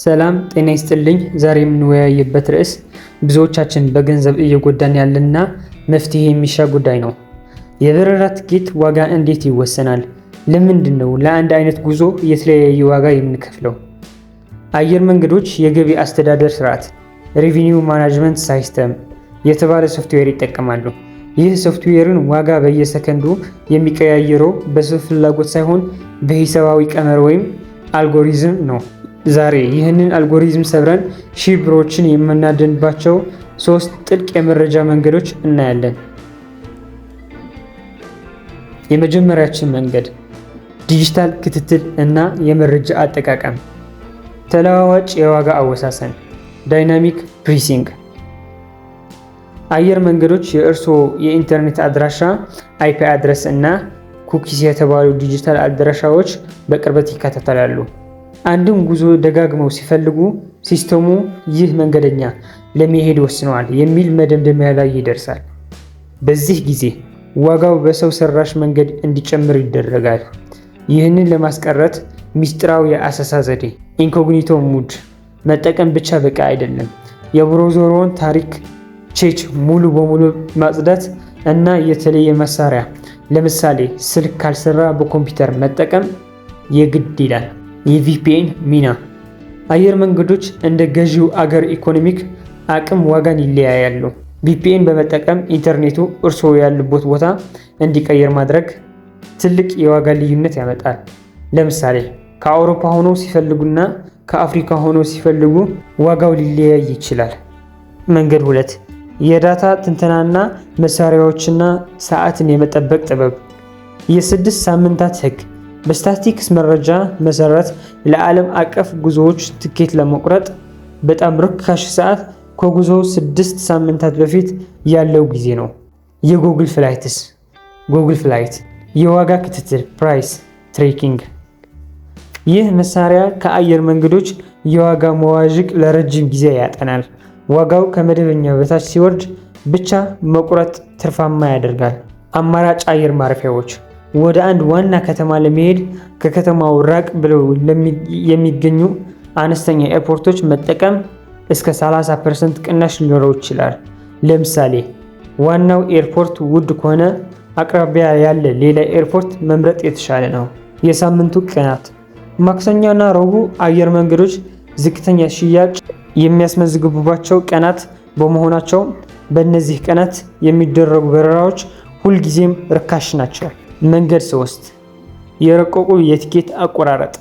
ሰላም ጤና ይስጥልኝ። ዛሬ የምንወያይበት ርዕስ ብዙዎቻችን በገንዘብ እየጎዳን ያለና መፍትሄ የሚሻ ጉዳይ ነው። የበረራ ትኬት ዋጋ እንዴት ይወሰናል? ለምንድን ነው ለአንድ አይነት ጉዞ የተለያየ ዋጋ የምንከፍለው? አየር መንገዶች የገቢ አስተዳደር ስርዓት (Revenue Management System) የተባለ ሶፍትዌር ይጠቀማሉ። ይህ ሶፍትዌርን ዋጋ በየሰከንዱ የሚቀያየረው በሰው ፍላጎት ሳይሆን በሂሳባዊ ቀመር ወይም አልጎሪዝም ነው። ዛሬ ይህንን አልጎሪዝም ሰብረን ሺህ ብሮችን የምናድንባቸው 3 ጥልቅ የመረጃ መንገዶች እናያለን። የመጀመሪያችን መንገድ ዲጂታል ክትትል እና የመረጃ አጠቃቀም። ተለዋዋጭ የዋጋ አወሳሰን ዳይናሚክ ፕሪሲንግ። አየር መንገዶች የእርስዎ የኢንተርኔት አድራሻ IP አድረስ እና ኩኪስ የተባሉ ዲጂታል አድራሻዎች በቅርበት ይከታተላሉ። አንድን ጉዞ ደጋግመው ሲፈልጉ ሲስተሙ ይህ መንገደኛ ለመሄድ ወስነዋል የሚል መደምደሚያ ላይ ይደርሳል። በዚህ ጊዜ ዋጋው በሰው ሰራሽ መንገድ እንዲጨምር ይደረጋል። ይህንን ለማስቀረት ሚስጥራዊ የአሰሳ ዘዴ ኢንኮግኒቶ ሙድ መጠቀም ብቻ በቂ አይደለም። የብሮዘሮን ታሪክ ቼክ ሙሉ በሙሉ ማጽዳት እና የተለየ መሳሪያ ለምሳሌ ስልክ ካልሰራ በኮምፒውተር መጠቀም የግድ ይላል። የቪፒኤን ሚና አየር መንገዶች እንደ ገዢው አገር ኢኮኖሚክ አቅም ዋጋን ይለያያሉ። ቪፒኤን በመጠቀም ኢንተርኔቱ እርስዎ ያሉበት ቦታ እንዲቀየር ማድረግ ትልቅ የዋጋ ልዩነት ያመጣል። ለምሳሌ ከአውሮፓ ሆኖ ሲፈልጉና ከአፍሪካ ሆኖ ሲፈልጉ ዋጋው ሊለያይ ይችላል። መንገድ 2 የዳታ ትንተናና መሳሪያዎችና ሰዓትን የመጠበቅ ጥበብ። የ6 ሳምንታት ህግ በስታቲስቲክስ መረጃ መሰረት ለዓለም አቀፍ ጉዞዎች ትኬት ለመቁረጥ በጣም ርካሽ ሰዓት ከጉዞው 6 ሳምንታት በፊት ያለው ጊዜ ነው። የጉግል ፍላይትስ ጉግል ፍላይት የዋጋ ክትትል ፕራይስ ትሬኪንግ። ይህ መሳሪያ ከአየር መንገዶች የዋጋ መዋዥቅ ለረጅም ጊዜ ያጠናል። ዋጋው ከመደበኛ በታች ሲወርድ ብቻ መቁረጥ ትርፋማ ያደርጋል። አማራጭ አየር ማረፊያዎች ወደ አንድ ዋና ከተማ ለመሄድ ከከተማው ራቅ ብለው የሚገኙ አነስተኛ ኤርፖርቶች መጠቀም እስከ 30% ቅናሽ ሊኖረው ይችላል። ለምሳሌ ዋናው ኤርፖርት ውድ ከሆነ አቅራቢያ ያለ ሌላ ኤርፖርት መምረጥ የተሻለ ነው። የሳምንቱ ቀናት ማክሰኞና ረቡዕ አየር መንገዶች ዝቅተኛ ሽያጭ የሚያስመዘግቡባቸው ቀናት በመሆናቸው በእነዚህ ቀናት የሚደረጉ በረራዎች ሁልጊዜም ርካሽ ናቸው። መንገድ 3 የረቀቁ የቲኬት አቆራረጥ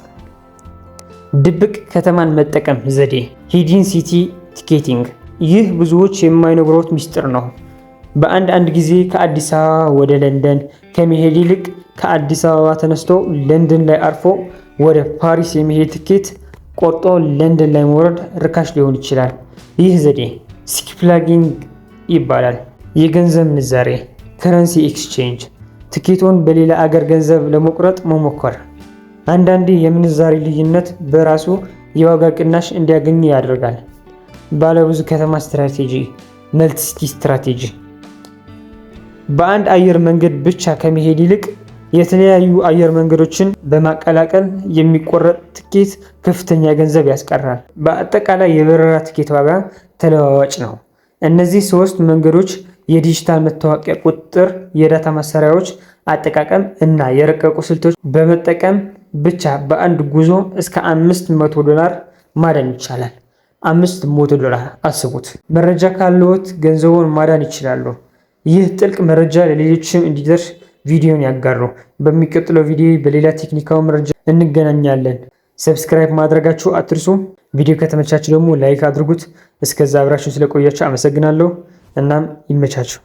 ድብቅ ከተማን መጠቀም ዘዴ ሂድን ሲቲ ቲኬቲንግ። ይህ ብዙዎች የማይነግሩት ሚስጥር ነው። በአንድ ጊዜ ከአዲስ አበባ ወደ ለንደን ከመሄድ ይልቅ ከአዲስ አበባ ተነስቶ ለንደን ላይ አርፎ ወደ ፓሪስ የመሄድ ትኬት ቆርጦ ለንደን ላይ መውረድ ርካሽ ሊሆን ይችላል። ይህ ዘዴ ስኪፕላጊንግ ይባላል። የገንዘብ ምንዛሬ ከረንሲ ኤክስቼንጅ ትኬቶን በሌላ አገር ገንዘብ ለመቁረጥ መሞከር። አንዳንዴ የምንዛሬ ልዩነት በራሱ የዋጋ ቅናሽ እንዲያገኙ ያደርጋል። ባለብዙ ከተማ ስትራቴጂ መልቲ-ሲቲ ስትራቴጂ በአንድ አየር መንገድ ብቻ ከመሄድ ይልቅ የተለያዩ አየር መንገዶችን በማቀላቀል የሚቆረጥ ትኬት ከፍተኛ ገንዘብ ያስቀራል። በአጠቃላይ የበረራ ትኬት ዋጋ ተለዋዋጭ ነው። እነዚህ 3 መንገዶች የዲጂታል መታወቂያ ቁጥጥር፣ የዳታ መሳሪያዎች አጠቃቀም እና የረቀቁ ስልቶች በመጠቀም ብቻ በአንድ ጉዞ እስከ $500 ማዳን ይቻላል። $500 አስቡት። መረጃ ካለዎት ገንዘቡን ማዳን ይችላሉ። ይህ ጥልቅ መረጃ ለሌሎችም እንዲደርስ ቪዲዮን ያጋሩ። በሚቀጥለው ቪዲዮ በሌላ ቴክኒካዊ መረጃ እንገናኛለን። ሰብስክራይብ ማድረጋችሁ አትርሱ። ቪዲዮ ከተመቻችሁ ደግሞ ላይክ አድርጉት። እስከዛ አብራችሁ ስለቆያችሁ አመሰግናለሁ። እናም ይመቻችሁ።